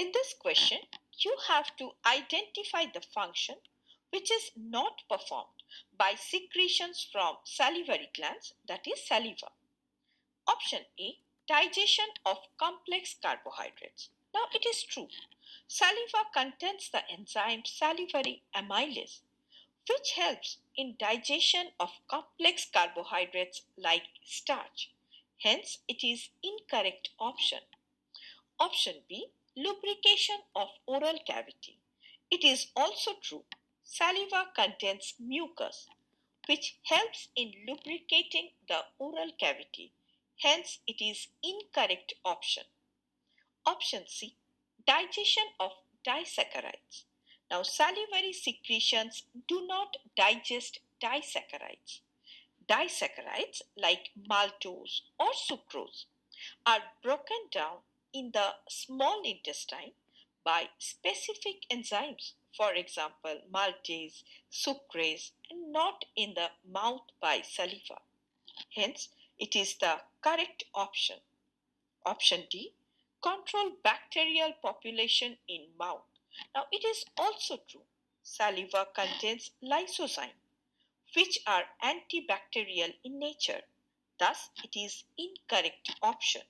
In this question, you have to identify the function which is not performed by secretions from salivary glands, that is saliva. Option A, digestion of complex carbohydrates. Now it is true. Saliva contains the enzyme salivary amylase, which helps in digestion of complex carbohydrates like starch. Hence, it is incorrect option. Option B, lubrication of oral cavity. It is also true. Saliva contains mucus, which helps in lubricating the oral cavity. Hence, it is incorrect option. Option C, digestion of disaccharides. Now, salivary secretions do not digest disaccharides. Disaccharides like maltose or sucrose are broken down in the small intestine by specific enzymes, for example, maltase, sucrase, and not in the mouth by saliva. Hence, it is the correct option. Option D, control bacterial population in mouth. Now, it is also true. Saliva contains lysozyme, which are antibacterial in nature. Thus, it is incorrect option.